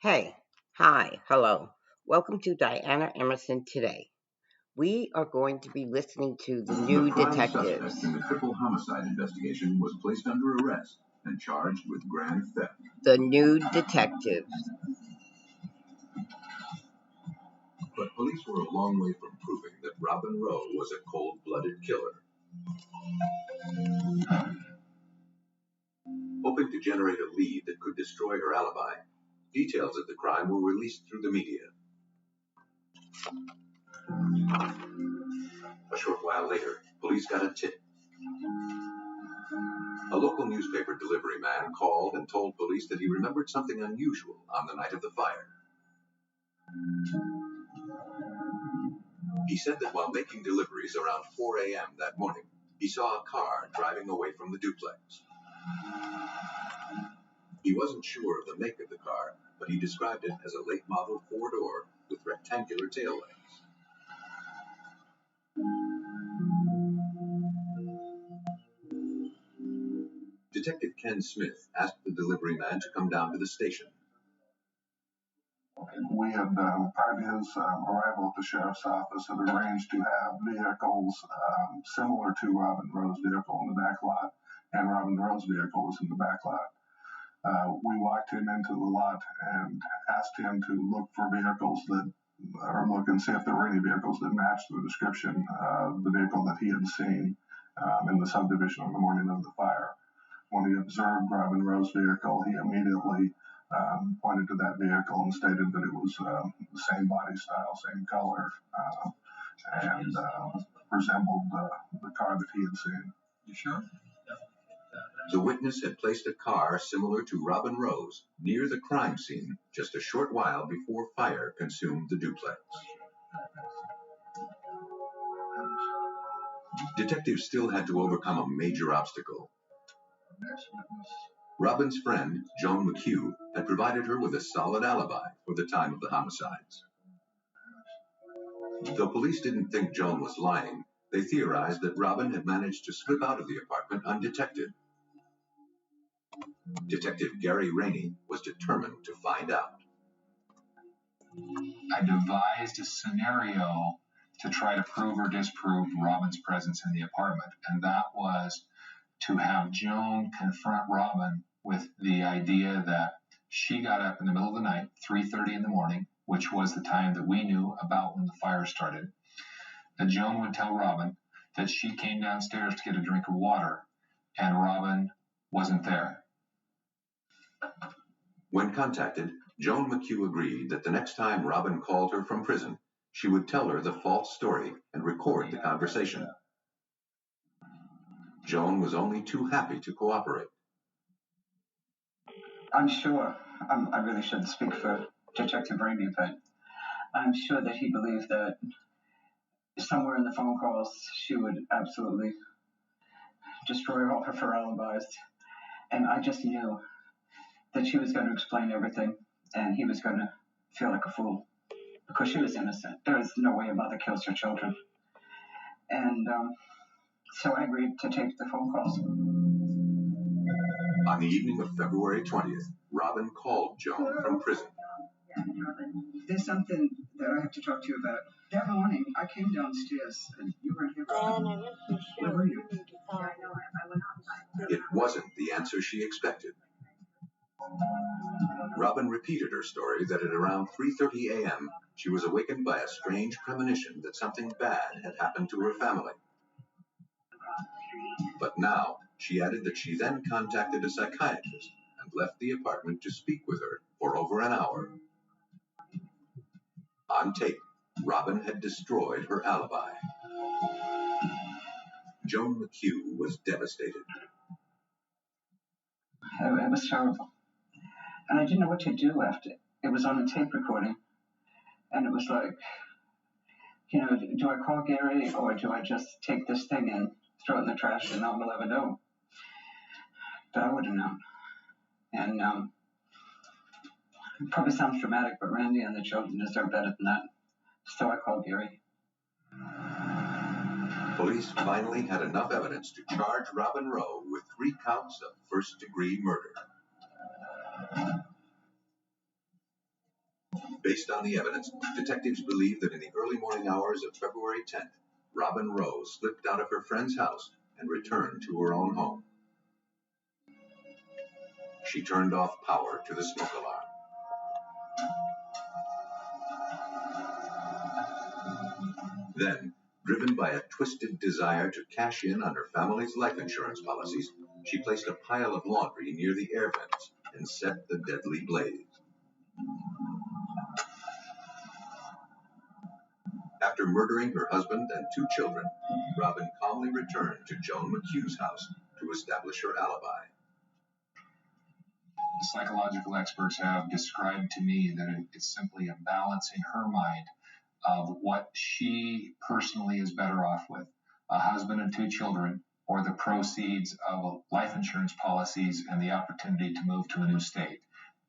Hey, hi, hello. Welcome to Diana Emerson Today. We are going to be listening to the new The prime detectives. suspect in the triple homicide investigation was placed under arrest and charged with grand theft. The new detectives. But police were a long way from proving that Robin Rowe was a cold-blooded killer. Hoping to generate a lead that could destroy her alibi, details of the crime were released through the media. A short while later, police got a tip. A local newspaper delivery man called and told police that he remembered something unusual on the night of the fire. He said that while making deliveries around 4 a.m. that morning, he saw a car driving away from the duplex. He wasn't sure of the make of the car, but he described it as a late model four-door with rectangular taillights. Detective Ken Smith asked the delivery man to come down to the station. We had, prior to his arrival at the sheriff's office, had arranged to have vehicles similar to Robin Rowe's vehicle in the back lot, and Robin Rowe's vehicle was in the back lot. We walked him into the lot and asked him to look for vehicles that, or look and see if there were any vehicles that matched the description of the vehicle that he had seen in the subdivision on the morning of the fire. When he observed Robin Rowe's vehicle, he immediately pointed to that vehicle and stated that it was the same body style, same color, and resembled the car that he had seen. You sure? The witness had placed a car similar to Robin Rowe's near the crime scene just a short while before fire consumed the duplex. Detectives still had to overcome a major obstacle. Robin's friend, Joan McHugh, had provided her with a solid alibi for the time of the homicides. Though police didn't think Joan was lying, they theorized that Robin had managed to slip out of the apartment undetected. Detective Gary Rainey was determined to find out. I devised a scenario to try to prove or disprove Robin's presence in the apartment, and that was to have Joan confront Robin with the idea that she got up in the middle of the night, 3:30 in the morning, which was the time that we knew about when the fire started, that Joan would tell Robin that she came downstairs to get a drink of water, and Robin wasn't there. When contacted, Joan McHugh agreed that the next time Robin called her from prison, she would tell her the false story and record the conversation. Joan was only too happy to cooperate. I'm sure, I really shouldn't speak for Detective Rainey, but I'm sure that he believed that somewhere in the phone calls she would absolutely destroy all of her alibis. And I just knew that she was going to explain everything, and he was going to feel like a fool because she was innocent. There was no way a mother kills her children. And so I agreed to take the phone calls. On the evening of February 20th, Robin called Joan from prison. There's something that I have to talk to you about. That morning, I came downstairs, and you weren't here. Where were you? It wasn't the answer she expected. Robin repeated her story that at around 3:30 a.m., she was awakened by a strange premonition that something bad had happened to her family. But now, she added that she then contacted a psychiatrist and left the apartment to speak with her for over an hour. On tape, Robin had destroyed her alibi. Joan McHugh was devastated. It was terrible. And I didn't know what to do after. It was on a tape recording. And it was like, do I call Gary or do I just take this thing and throw it in the trash and no one will ever know? But I would have known. And it probably sounds dramatic, but Randy and the children deserve better than that. So I called Gary. Police finally had enough evidence to charge Robin Rowe with 3 counts of first-degree murder. Based on the evidence, detectives believe that in the early morning hours of February 10th, Robin Rose slipped out of her friend's house and returned to her own home. She turned off power to the smoke alarm. Then, driven by a twisted desire to cash in on her family's life insurance policies, she placed a pile of laundry near the air vents and set the deadly blaze. After murdering her husband and 2 children, Robin calmly returned to Joan McHugh's house to establish her alibi. Psychological experts have described to me that it's simply a balance in her mind of what she personally is better off with, a husband and 2 children, or the proceeds of life insurance policies and the opportunity to move to a new state.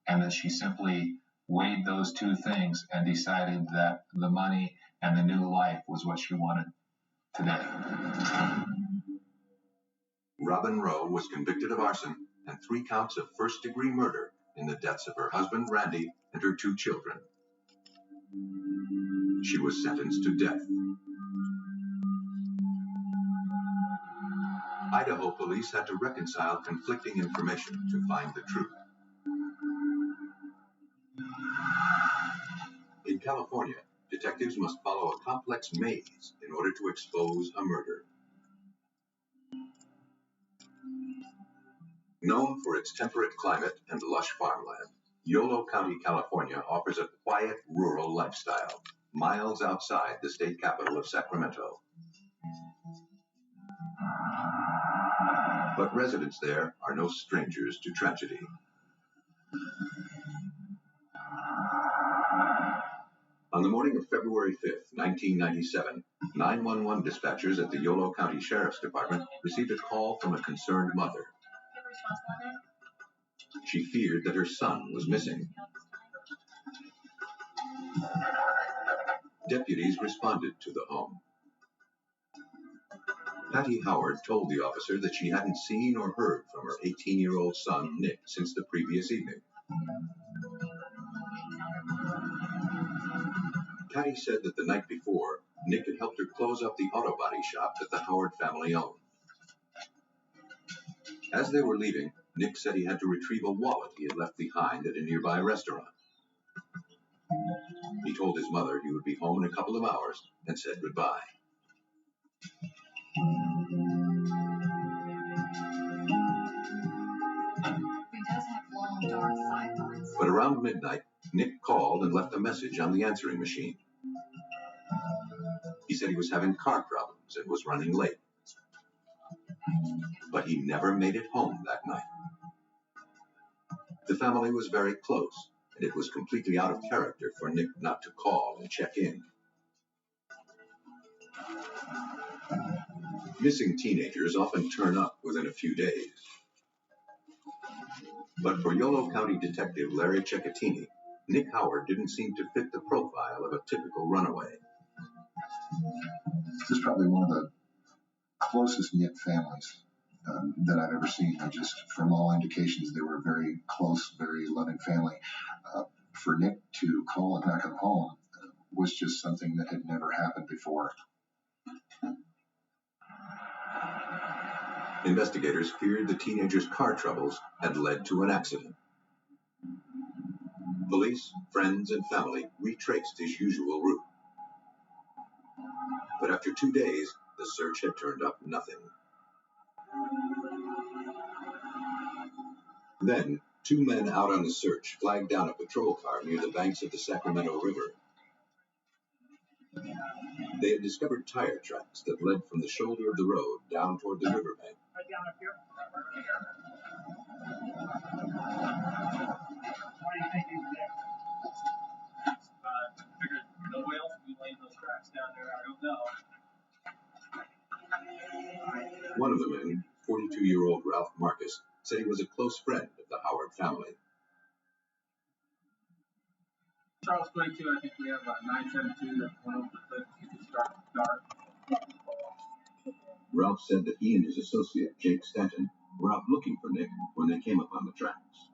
And that she simply weighed those 2 things and decided that the money and the new life was what she wanted today. Robin Rowe was convicted of arson and 3 counts of first-degree murder in the deaths of her husband, Randy, and her 2 children. She was sentenced to death. Idaho police had to reconcile conflicting information to find the truth. In California, detectives must follow a complex maze in order to expose a murder. Known for its temperate climate and lush farmland, Yolo County, California offers a quiet rural lifestyle, miles outside the state capital of Sacramento. But residents there are no strangers to tragedy. On the morning of February 5th, 1997, 911 dispatchers at the Yolo County Sheriff's Department received a call from a concerned mother. She feared that her son was missing. Deputies responded to the home. Patty Howard told the officer that she hadn't seen or heard from her 18-year-old son, Nick, since the previous evening. Patty said that the night before, Nick had helped her close up the auto body shop that the Howard family owned. As they were leaving, Nick said he had to retrieve a wallet he had left behind at a nearby restaurant. He told his mother he would be home in a couple of hours and said goodbye. But around midnight, Nick called and left a message on the answering machine. He said he was having car problems and was running late. But he never made it home that night. The family was very close, and it was completely out of character for Nick not to call and check in. Missing teenagers often turn up within a few days. But for Yolo County Detective Larry Cecchetini, Nick Howard didn't seem to fit the profile of a typical runaway. This is probably one of the closest knit families that I've ever seen. From all indications, they were a very close, very loving family. For Nick to call and not come home was just something that had never happened before. Investigators feared the teenager's car troubles had led to an accident. Police, friends, and family retraced his usual route. But after 2 days, the search had turned up nothing. Then, 2 men out on the search flagged down a patrol car near the banks of the Sacramento River. They had discovered tire tracks that led from the shoulder of the road down toward the riverbank. Right down up here. Why do you think he was there? Figured nobody else would be laying those tracks down there. I don't know. One of the men, 42-year-old Ralph Marcus, said he was a close friend of the Howard family. Charles 22, I think we have about 972 that went over the cliff. It's dark. Ralph said that he and his associate, Jake Stanton, were out looking for Nick when they came upon the tracks.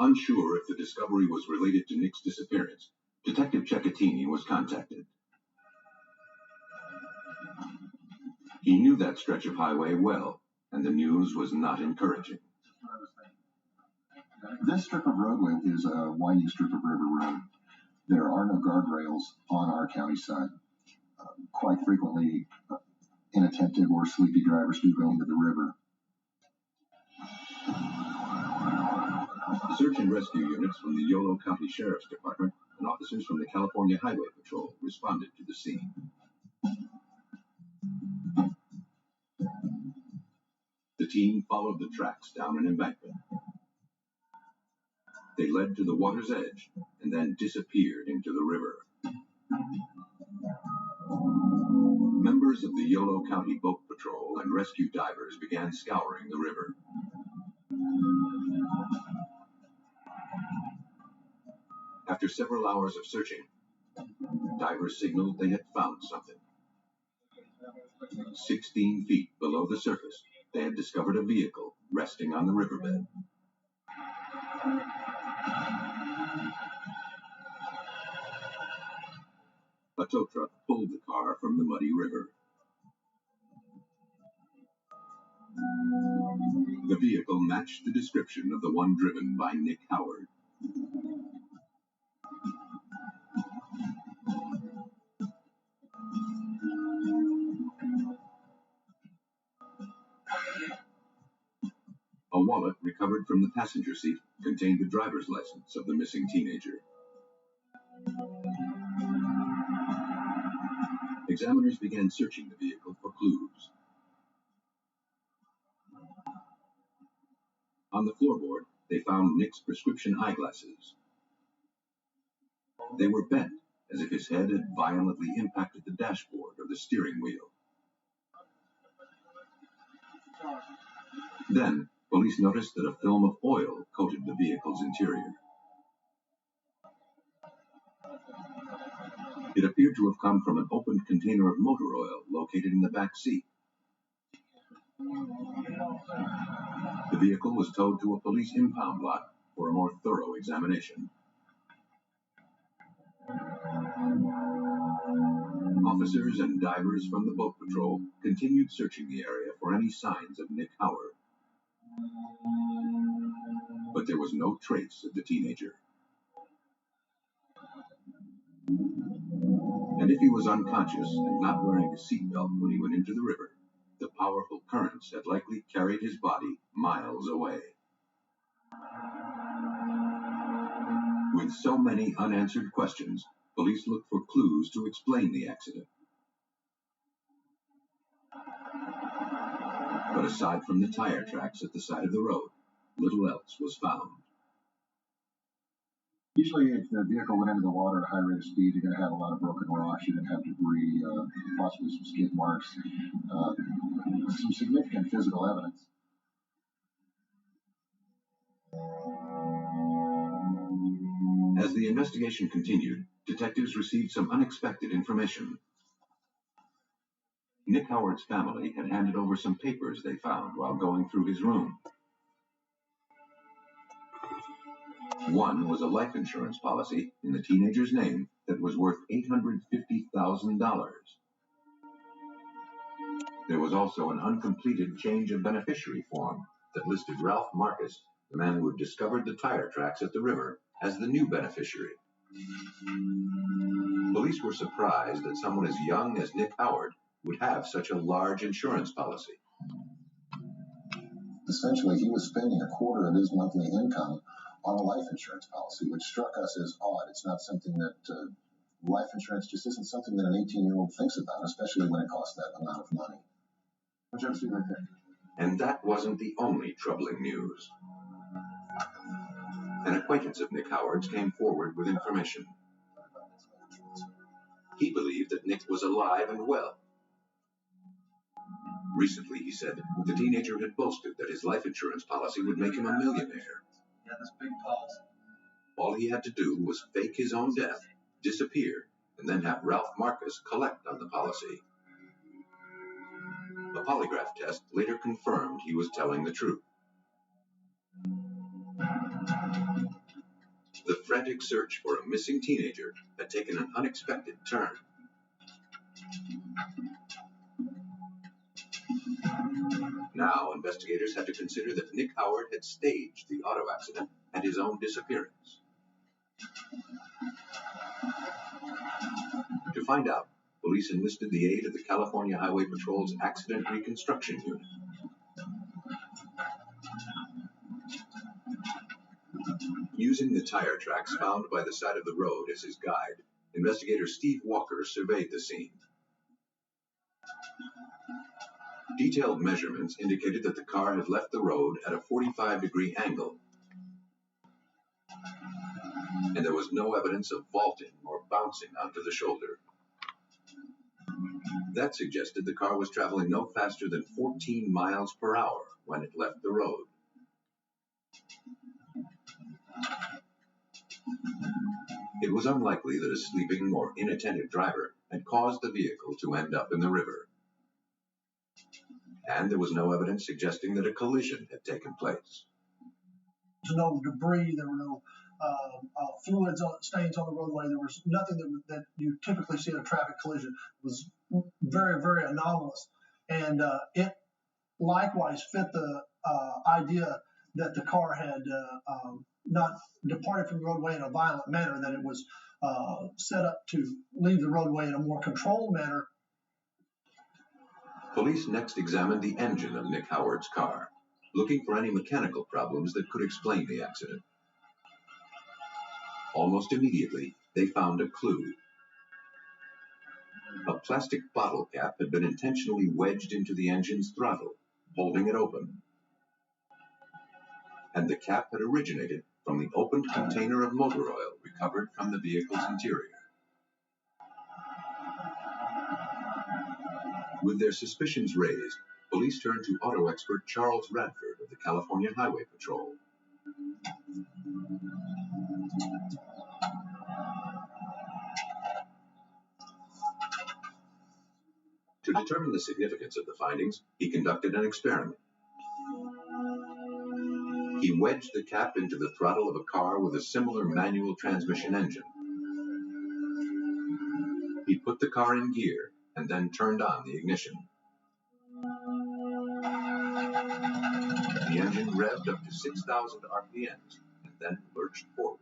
Unsure if the discovery was related to Nick's disappearance, Detective Cecchettini was contacted. He knew that stretch of highway well, and the news was not encouraging. This strip of roadway is a winding strip of river road. There are no guardrails on our county side. Quite frequently, inattentive or sleepy drivers do go into the river. Search and rescue units from the Yolo County Sheriff's Department and officers from the California Highway Patrol responded to the scene. The team followed the tracks down an embankment. They led to the water's edge and then disappeared into the river. Members of the Yolo County Boat Patrol and rescue divers began scouring the river. After several hours of searching, divers signaled they had found something. 16 feet below the surface, they had discovered a vehicle resting on the riverbed. A tow truck pulled the car from the muddy river. The vehicle matched the description of the one driven by Nick Howard. A wallet recovered from the passenger seat contained the driver's license of the missing teenager. Examiners began searching the vehicle for clues. On the floorboard, they found Nick's prescription eyeglasses. They were bent, as if his head had violently impacted the dashboard or the steering wheel. Then, police noticed that a film of oil coated the vehicle's interior. It appeared to have come from an opened container of motor oil located in the back seat. The vehicle was towed to a police impound lot for a more thorough examination. Officers and divers from the boat patrol continued searching the area for any signs of Nick Howard. But there was no trace of the teenager. And if he was unconscious and not wearing a seatbelt when he went into the river, the powerful currents had likely carried his body miles away. With so many unanswered questions, police looked for clues to explain the accident. But aside from the tire tracks at the side of the road, little else was found. Usually, if the vehicle went into the water at a high rate of speed, you're going to have a lot of broken rocks, you're going to have debris, possibly some skid marks, some significant physical evidence. As the investigation continued, detectives received some unexpected information. Nick Howard's family had handed over some papers they found while going through his room. One was a life insurance policy in the teenager's name that was worth $850,000. There was also an uncompleted change of beneficiary form that listed Ralph Marcus, the man who had discovered the tire tracks at the river, as the new beneficiary. Police were surprised that someone as young as Nick Howard would have such a large insurance policy. Essentially, he was spending a quarter of his monthly income on a life insurance policy, which struck us as odd. It's not something that life insurance just isn't something that an 18-year-old thinks about, especially when it costs that amount of money. What you see right there? And that wasn't the only troubling news. An acquaintance of Nick Howard's came forward with information. He believed that Nick was alive and well. Recently, he said, the teenager had boasted that his life insurance policy would make him a millionaire. Yeah, this big policy. All he had to do was fake his own death, disappear, and then have Ralph Marcus collect on the policy. A polygraph test later confirmed he was telling the truth. The frantic search for a missing teenager had taken an unexpected turn. Now, investigators had to consider that Nick Howard had staged the auto accident and his own disappearance. To find out, police enlisted the aid of the California Highway Patrol's Accident Reconstruction Unit. Using the tire tracks found by the side of the road as his guide, investigator Steve Walker surveyed the scene. Detailed measurements indicated that the car had left the road at a 45-degree angle, and there was no evidence of vaulting or bouncing onto the shoulder. That suggested the car was traveling no faster than 14 miles per hour when it left the road. It was unlikely that a sleeping or inattentive driver had caused the vehicle to end up in the river. And there was no evidence suggesting that a collision had taken place. There was no debris, there were no fluids, stains on the roadway. There was nothing that you typically see in a traffic collision. It was very, very anomalous. And it likewise fit the idea that the car had not departed from the roadway in a violent manner, that it was set up to leave the roadway in a more controlled manner. Police next examined the engine of Nick Howard's car, looking for any mechanical problems that could explain the accident. Almost immediately, they found a clue. A plastic bottle cap had been intentionally wedged into the engine's throttle, holding it open. And the cap had originated from the opened container of motor oil recovered from the vehicle's interior. With their suspicions raised, police turned to auto expert Charles Radford of the California Highway Patrol. To determine the significance of the findings, he conducted an experiment. He wedged the cap into the throttle of a car with a similar manual transmission engine. He put the car in gear and then turned on the ignition. The engine revved up to 6,000 RPMs and then lurched forward.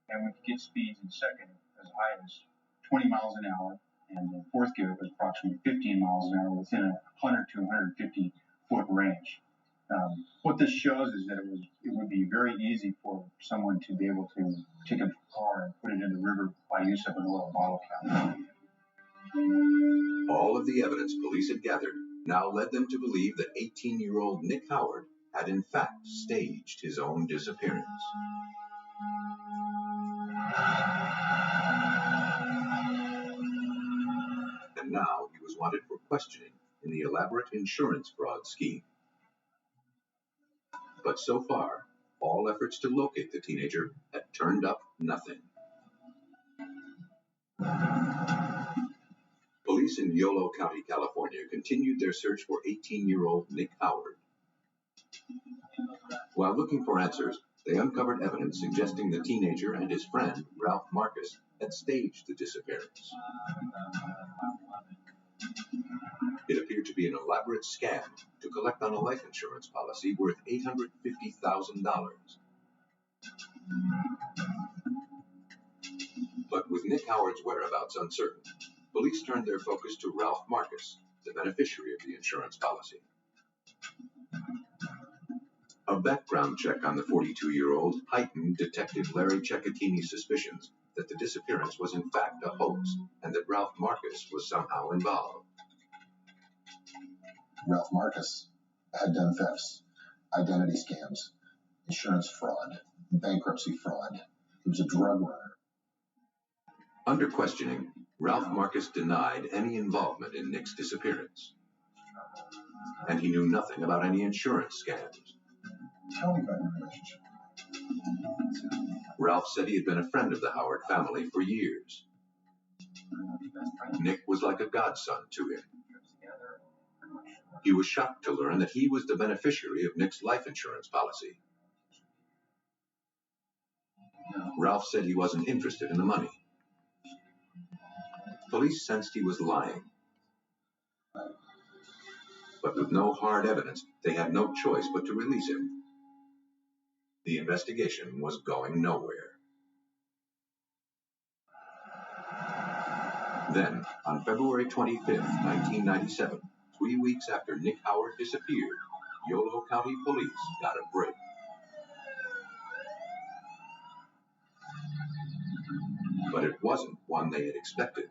And we could get speeds in second as high as 20 miles an hour, and the fourth gear was approximately 15 miles an hour within a 100 to 150 foot range. What this shows is that it would be very easy for someone to be able to take a car and put it in the river by use of an oil bottle cap. All of the evidence police had gathered now led them to believe that 18-year-old Nick Howard had in fact staged his own disappearance. And now he was wanted for questioning in the elaborate insurance fraud scheme. But so far, all efforts to locate the teenager had turned up nothing. Police in Yolo County, California, continued their search for 18-year-old Nick Howard. While looking for answers, they uncovered evidence suggesting the teenager and his friend, Ralph Marcus, had staged the disappearance. It appeared to be an elaborate scam to collect on a life insurance policy worth $850,000. But with Nick Howard's whereabouts uncertain, police turned their focus to Ralph Marcus, the beneficiary of the insurance policy. A background check on the 42-year-old heightened Detective Larry Cecchetini's suspicions that the disappearance was in fact a hoax and that Ralph Marcus was somehow involved. Ralph Marcus had done thefts, identity scams, insurance fraud, bankruptcy fraud. He was a drug runner. Under questioning, Ralph Marcus denied any involvement in Nick's disappearance. And he knew nothing about any insurance scams. Tell me about your relationship. Ralph said he had been a friend of the Howard family for years. Nick was like a godson to him. He was shocked to learn that he was the beneficiary of Nick's life insurance policy. Ralph said he wasn't interested in the money. Police sensed he was lying. But with no hard evidence, they had no choice but to release him. The investigation was going nowhere. Then, on February 25, 1997, 3 weeks after Nick Howard disappeared, Yolo County Police got a break. But it wasn't one they had expected.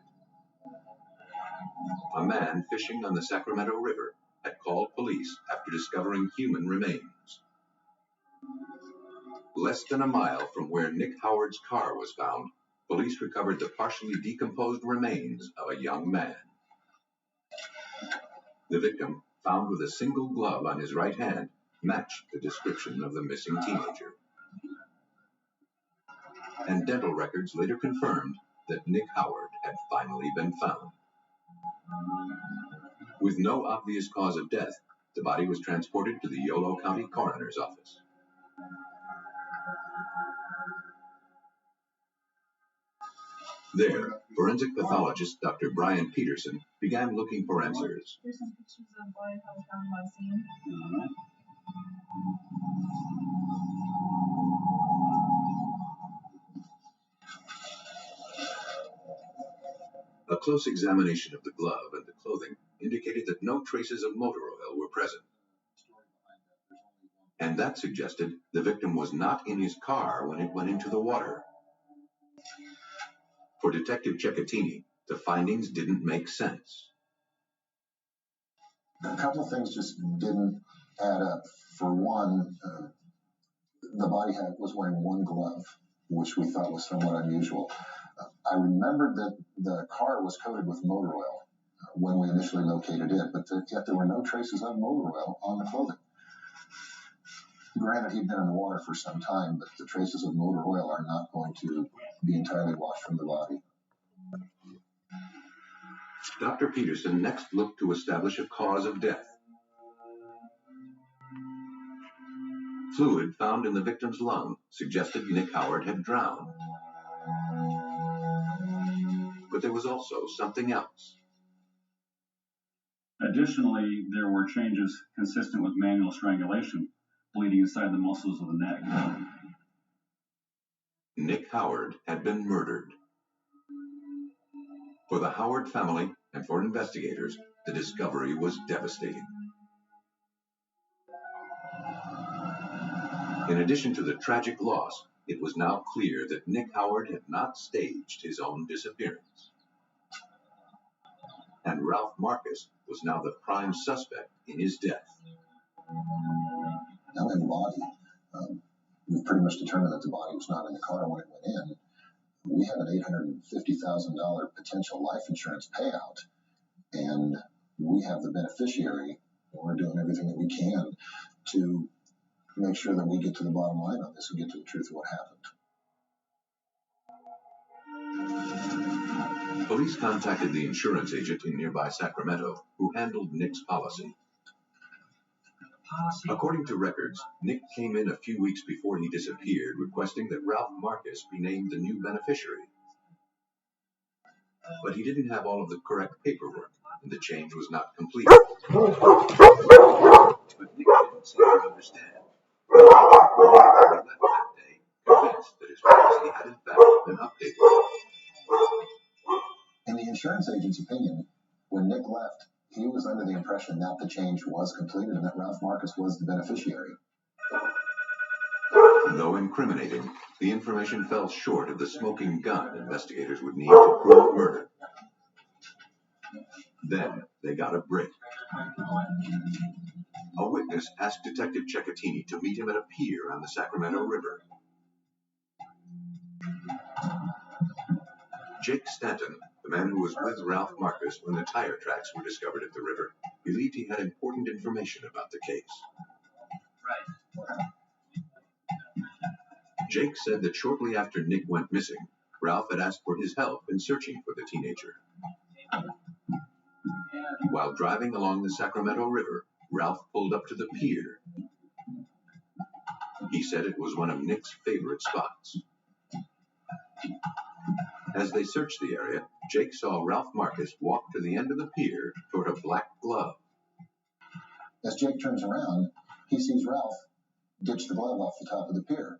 A man fishing on the Sacramento River had called police after discovering human remains. Less than a mile from where Nick Howard's car was found, police recovered the partially decomposed remains of a young man. The victim, found with a single glove on his right hand, matched the description of the missing teenager. And dental records later confirmed that Nick Howard had finally been found. With no obvious cause of death, the body was transported to the Yolo County Coroner's Office. There, forensic pathologist Dr. Brian Peterson began looking for answers. Here's some pictures of what I found by scene. A close examination of the glove and the clothing indicated that no traces of motor oil were present. And that suggested the victim was not in his car when it went into the water. For Detective Cecchettini, the findings didn't make sense. A couple of things just didn't add up. For one, the body was wearing one glove, which we thought was somewhat unusual. I remembered that the car was coated with motor oil when we initially located it, but yet there were no traces of motor oil on the clothing. Granted, he'd been in the water for some time, but the traces of motor oil are not going to be entirely washed from the body. Dr. Peterson next looked to establish a cause of death. Fluid found in the victim's lung suggested Nick Howard had drowned. But there was also something else. Additionally, there were changes consistent with manual strangulation, bleeding inside the muscles of the neck. Nick Howard had been murdered. For the Howard family and for investigators, the discovery was devastating. In addition to the tragic loss, it was now clear that Nick Howard had not staged his own disappearance. And Ralph Marcus was now the prime suspect in his death. Now in the body, we've pretty much determined that the body was not in the car when it went in. We have an $850,000 potential life insurance payout, and we have the beneficiary. We're doing everything that we can to make sure that we get to the bottom line on this and get to the truth of what happened. Police contacted the insurance agent in nearby Sacramento who handled Nick's policy. According to records, Nick came in a few weeks before he disappeared requesting that Ralph Marcus be named the new beneficiary. But he didn't have all of the correct paperwork, and the change was not complete. But Nick didn't seem to understand. He left that day, convinced that his policy had in fact been updated. In the insurance agent's opinion, when Nick left, he was under the impression that the change was completed and that Ralph Marcus was the beneficiary. Though incriminating, the information fell short of the smoking gun investigators would need to prove murder. Then they got a break. A witness asked Detective Cecchettini to meet him at a pier on the Sacramento River. Jake Stanton, the man who was with Ralph Marcus when the tire tracks were discovered at the river, believed he had important information about the case. Jake said that shortly after Nick went missing, Ralph had asked for his help in searching for the teenager. While driving along the Sacramento River, Ralph pulled up to the pier. He said it was one of Nick's favorite spots. As they searched the area, Jake saw Ralph Marcus walk to the end of the pier toward a black glove. As Jake turns around, he sees Ralph ditch the glove off the top of the pier.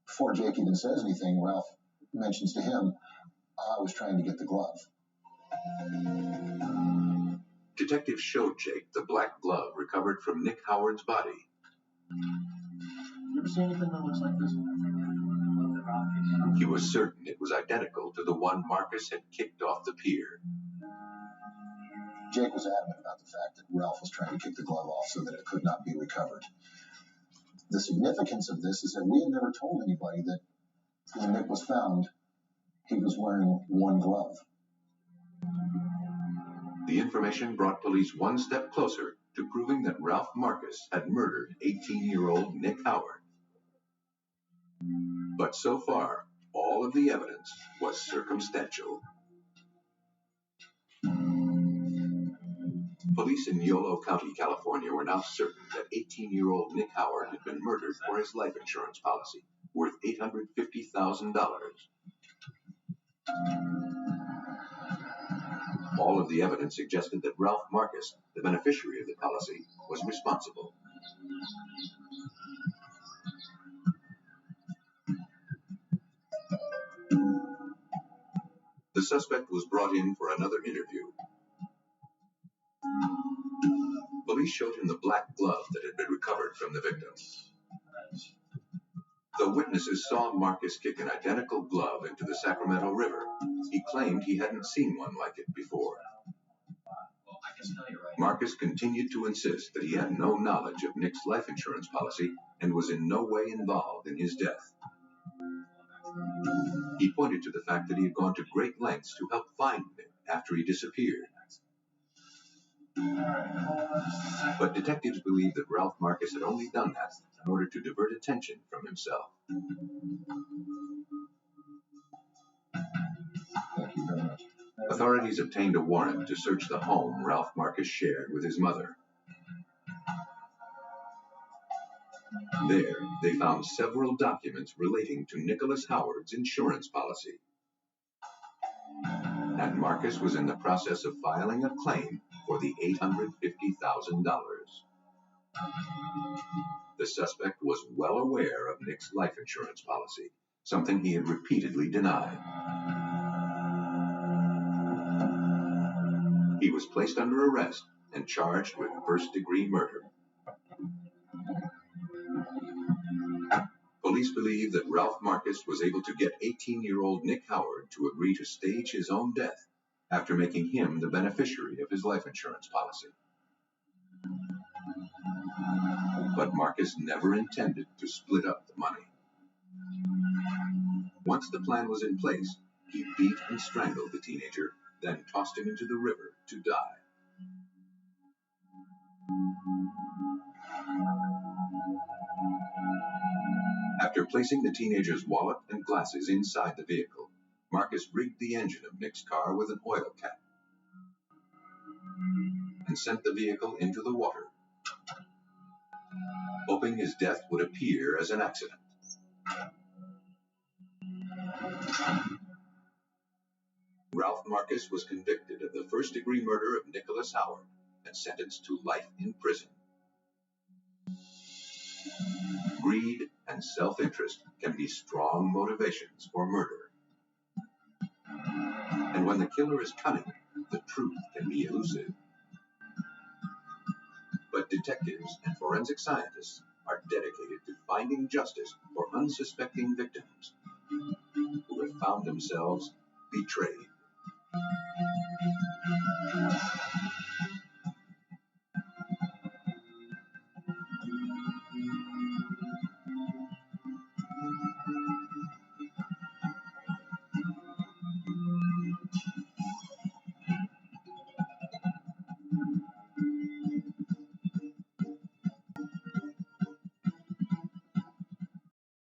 Before Jake even says anything, Ralph mentions to him, I was trying to get the glove. Detectives showed Jake the black glove recovered from Nick Howard's body. You ever see anything that looks like this? He was certain it was identical to the one Marcus had kicked off the pier. Jake was adamant about the fact that Ralph was trying to kick the glove off so that it could not be recovered. The significance of this is that we had never told anybody that when Nick was found, he was wearing one glove. The information brought police one step closer to proving that Ralph Marcus had murdered 18-year-old Nick Howard. But so far, all of the evidence was circumstantial. Police in Yolo County, California were now certain that 18-year-old Nick Howard had been murdered for his life insurance policy, worth $850,000. All of the evidence suggested that Ralph Marcus, the beneficiary of the policy, was responsible. The suspect was brought in for another interview. Police showed him the black glove that had been recovered from the victim. Though witnesses saw Marcus kick an identical glove into the Sacramento River, he claimed he hadn't seen one like it before. Marcus continued to insist that he had no knowledge of Nick's life insurance policy and was in no way involved in his death. He pointed to the fact that he had gone to great lengths to help find Nick after he disappeared. But detectives believed that Ralph Marcus had only done that in order to divert attention from himself. Thank you very much. Authorities obtained a warrant to search the home Ralph Marcus shared with his mother. There, they found several documents relating to Nicholas Howard's insurance policy. And Marcus was in the process of filing a claim for the $850,000. The suspect was well aware of Nick's life insurance policy, something he had repeatedly denied. He was placed under arrest and charged with first-degree murder. Police believe that Ralph Marcus was able to get 18-year-old Nick Howard to agree to stage his own death after making him the beneficiary of his life insurance policy. But Marcus never intended to split up the money. Once the plan was in place, he beat and strangled the teenager, then tossed him into the river to die. After placing the teenager's wallet and glasses inside the vehicle, Marcus rigged the engine of Nick's car with an oil cap and sent the vehicle into the water, hoping his death would appear as an accident. Ralph Marcus was convicted of the first-degree murder of Nicholas Howard and sentenced to life in prison. Greed and self-interest can be strong motivations for murder. And when the killer is cunning, the truth can be elusive. But detectives and forensic scientists are dedicated to finding justice for unsuspecting victims who have found themselves betrayed.